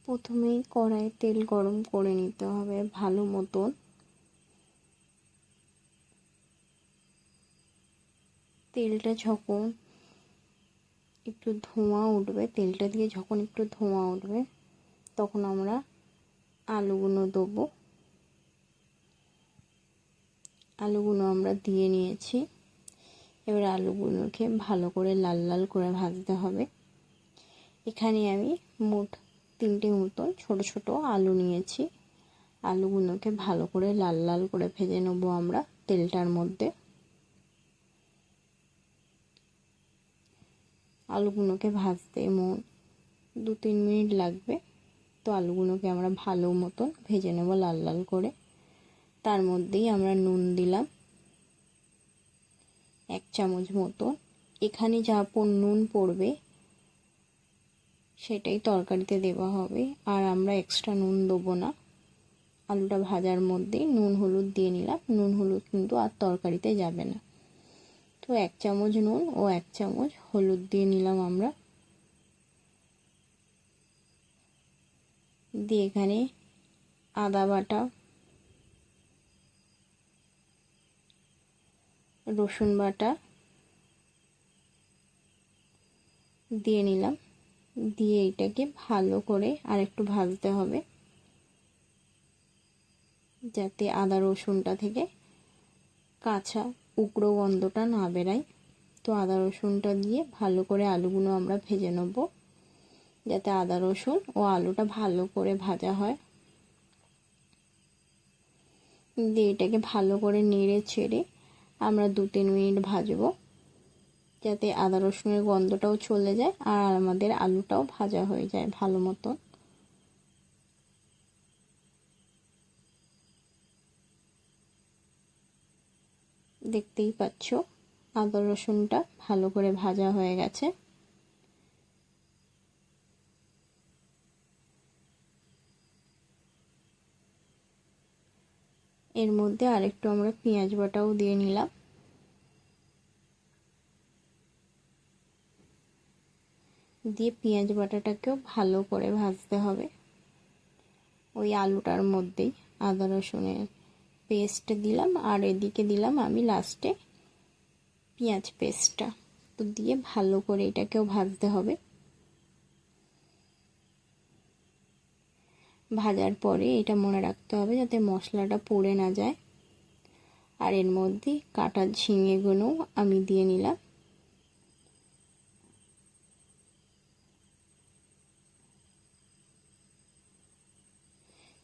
প্রথমেই কড়াইয়ে তেল গরম করে নিতে হবে ভালো মতন। তেলটা যখন একটু ধোঁয়া উঠবে, তেলটা দিয়ে যখন একটু ধোঁয়া উঠবে তখন আমরা আলুগুলো দেবো। আলুগুলো আমরা দিয়ে নিয়েছি। এবার আলুগুলোকে ভালো করে লাল লাল করে ভাজতে হবে। এখানে আমি মোট 3টে মতন ছোট ছোট আলু নিয়েছি। আলুগুলোকে ভালো করে লাল লাল করে ভেজে নেব আমরা তেলটার মধ্যে। আলুগুলোকে ভাজতে মোট 2-3 মিনিট লাগবে। তো আলুগুলোকে আমরা ভালো মতন ভেজে নেব লাল লাল করে। তার মধ্যেই আমরা নুন দিলাম 1 চামচ মতো। এখানে যা নুন পড়বে সেটাই তরকারিতে দেওয়া হবে, আর আমরা এক্সট্রা নুন দেবো না। আলুটা ভাজার মধ্যেই নুন হলুদ দিয়ে নিলাম। নুন হলুদ কিন্তু আর তরকারিতে যাবে না। তো 1 চামচ নুন ও 1 চামচ হলুদ দিয়ে নিলাম আমরা। দিয়ে এখানে আদা বাটা, রসুন বাটা দিয়ে নিলাম। দিয়ে এটাকে ভালো করে আরেকটু ভাজতে হবে যাতে আদা রসুনটা থেকে কাঁচা উগ্র গন্ধটা না বেরায়। তো আদা রসুনটা দিয়ে ভালো করে আলুগুলো আমরা ভেজে নেব যাতে আদা রসুন ও আলুটা ভালো করে ভাজা হয়। দিয়ে এটাকে ভালো করে নেড়ে ছেড়ে আমরা 2-3 মিনিট ভাজবো যাতে আদা রসুনের গন্ধটাও চলে যায় আর আমাদের আলুটাও ভাজা হয়ে যায় ভালো মতো। দেখতেই পাচ্ছ আদা রসুনটা ভালো করে ভাজা হয়ে গেছে। এর মধ্যে আরেকটু আমরা পেঁয়াজ বাটাও দিয়ে নিলাম। দিয়ে পেঁয়াজ বাটাটাকেও ভালো করে ভাজতে হবে ওই আলুটার মধ্যেই। আদা রসুনের পেস্ট দিলাম আর এদিকে দিলাম আমি লাস্টে পেঁয়াজ পেস্টটা। তো দিয়ে ভালো করে এটাকেও ভাজতে হবে। ভাজার পরে এটা মনে রাখতে হবে যাতে মশলাটা পুড়ে না যায়। আর এর মধ্যে কাটা ঝিঙেগুলোও আমি দিয়ে নিলাম।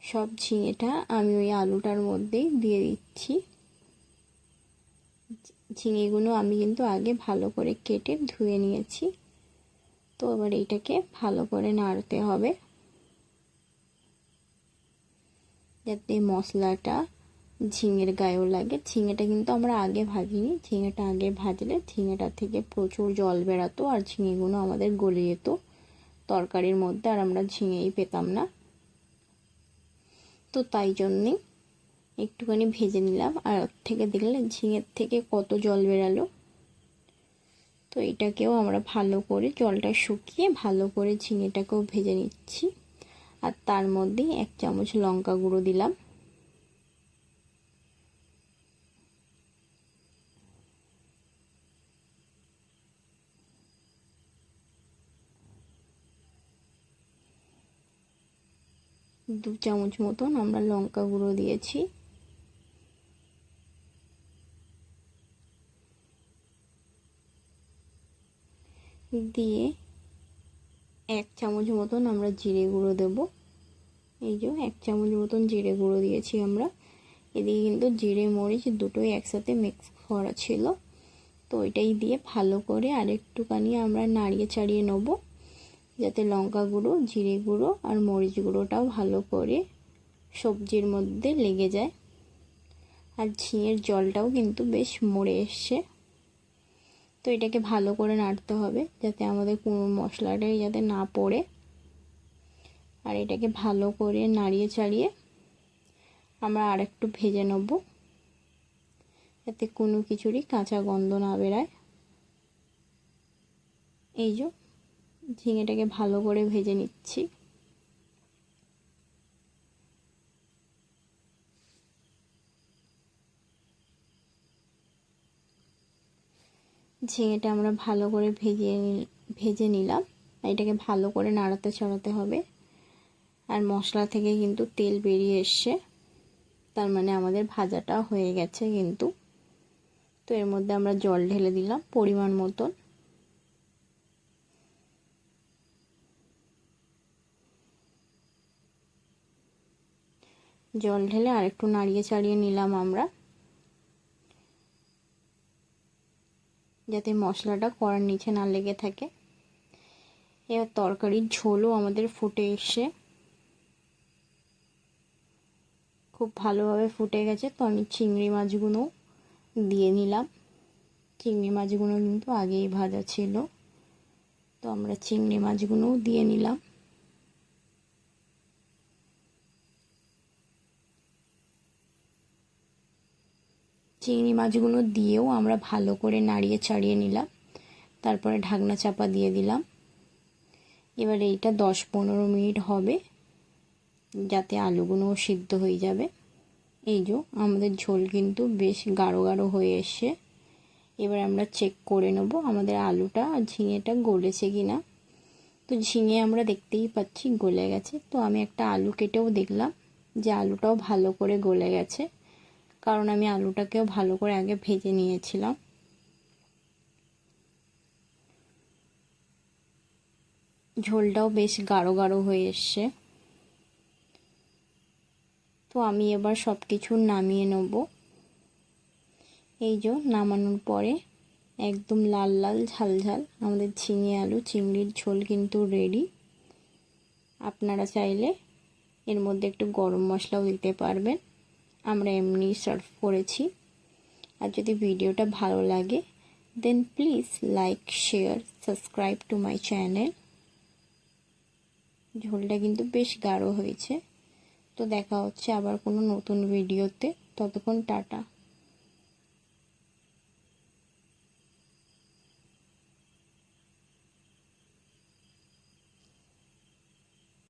সব ঝিঙেটা আমি ওই আলুটার মধ্যেই দিয়ে দিচ্ছি। ঝিঙেগুলো আমি কিন্তু আগে ভালো করে কেটে ধুয়ে নিয়েছি। তো এবার এটাকে ভালো করে নাড়তে হবে যাতে মশলাটা ঝিঙের গায়েও লাগে। ঝিঙেটা কিন্তু আমরা আগে ভাজিনি। ঝিঙেটা আগে ভাজলে ঝিঙেটা থেকে প্রচুর জল বেরাতো আর ঝিঙেগুলো আমাদের গলে যেত তরকারির মধ্যে, আর আমরা ঝিঙেই পেতাম না। তো তাই জন্যে একটুখানি ভেজে নিলাম। আর ওর থেকে দেখলে ঝিঙের থেকে কত জল বেরালো। তো এটাকেও আমরা ভালো করে জলটা শুকিয়ে ভালো করে ঝিঙেটাকেও ভেজে নিচ্ছি। আর তার মধ্যেই 1 চামচ লঙ্কা গুঁড়ো দিলাম। দু চামচ মতন আমরা লঙ্কা গুঁড়ো দিয়েছি। দিয়ে 1 চামচ মতন আমরা জিরে গুঁড়ো দেব। এই যে 1 চামচ মতন জিরে গুঁড়ো দিয়েছি আমরা। এদিকে কিন্তু জিরে মরিচ দুটোই একসাথে মিক্স করা ছিল। তো এটাই দিয়ে ভালো করে আরেকটুখানি আমরা নাড়িয়ে চাড়িয়ে নেব যাতে লঙ্কা গুঁড়ো, জিরে গুঁড়ো আর মরিচ গুঁড়োটাও ভালো করে সবজির মধ্যে লেগে যায়। আর ঝিঙের জলটাও কিন্তু বেশ মরে এসছে। তো এটাকে ভালো করে নাড়তে হবে যাতে আমাদের কোনো মশলাটাই যাতে না পড়ে। আর এটাকে ভালো করে নাড়িয়ে চাড়িয়ে আমরা আরেকটু ভেজে নেব যাতে কোনো কিছুরই কাঁচা গন্ধ না বেরায়। এই যে ঝিঙেটাকে ভালো করে ভেজে নিচ্ছি। ঝিঙেটা আমরা ভালো করে ভেজে নিলাম। এটাকে ভালো করে নাড়াতে ছড়াতে হবে। আর মশলা থেকে কিন্তু তেল বেরিয়ে এসছে, তার মানে আমাদের ভাজাটা হয়ে গেছে কিন্তু। তো এর মধ্যে আমরা জল ঢেলে দিলাম পরিমাণ মতন। জল ঢেলে আর একটু নাড়িয়ে চাড়িয়ে নিলাম আমরা, যাতে মশলাটা কড়ার নিচে না লেগে থাকে। এবার তরকারির ঝোলও আমাদের ফুটে এসে খুব ভালোভাবে ফুটে গেছে। তো আমি চিংড়ি মাছগুলো দিয়ে নিলাম। চিংড়ি মাছগুলো কিন্তু আগেই ভাজা ছিল, তো আমরা চিংড়ি মাছগুলোও দিয়ে নিলাম। চিংড়ি মাছগুলো দিয়েও আমরা ভালো করে নাড়িয়ে চাড়িয়ে নিলাম। তারপরে ঢাকনা চাপা দিয়ে দিলাম। এবার এইটা 10-15 মিনিট হবে, যাতে আলুগুলোও সিদ্ধ হয়ে যাবে। এই যে আমাদের ঝোল কিন্তু বেশ গাঢ় গাঢ় হয়ে এসছে। এবার আমরা চেক করে নেব আমাদের আলুটা আর ঝিঙেটা গলেছে কিনা। তো ঝিঙে আমরা দেখতেই পাচ্ছি গলে গেছে। তো আমি একটা আলু কেটেও দেখলাম যে আলুটাও ভালো করে গলে গেছে, কারণ আমি আলুটাকেও ভালো করে আগে ভেজে নিয়েছিলাম। ঝোলটাও বেশ গাঢ় গাঢ় হয়ে এসছে। তো আমি এবার সব কিছু নামিয়ে নেব। এই যে নামানোর পরে একদম লাল লাল ঝাল ঝাল আমাদের ঝিঙে আলু চিংড়ির ঝোল কিন্তু রেডি। আপনারা চাইলে এর মধ্যে একটু গরম মশলাও দিতে পারবেন। আমরা এমনি সার্ভ করেছি। আর যদি ভিডিওটা ভালো লাগে দেন please like, share, subscribe to my channel. ঝোলটা কিন্তু বেশ গাঢ় হয়েছে। তো দেখা হচ্ছে আবার কোনো নতুন ভিডিওতে। ততক্ষণ টাটা।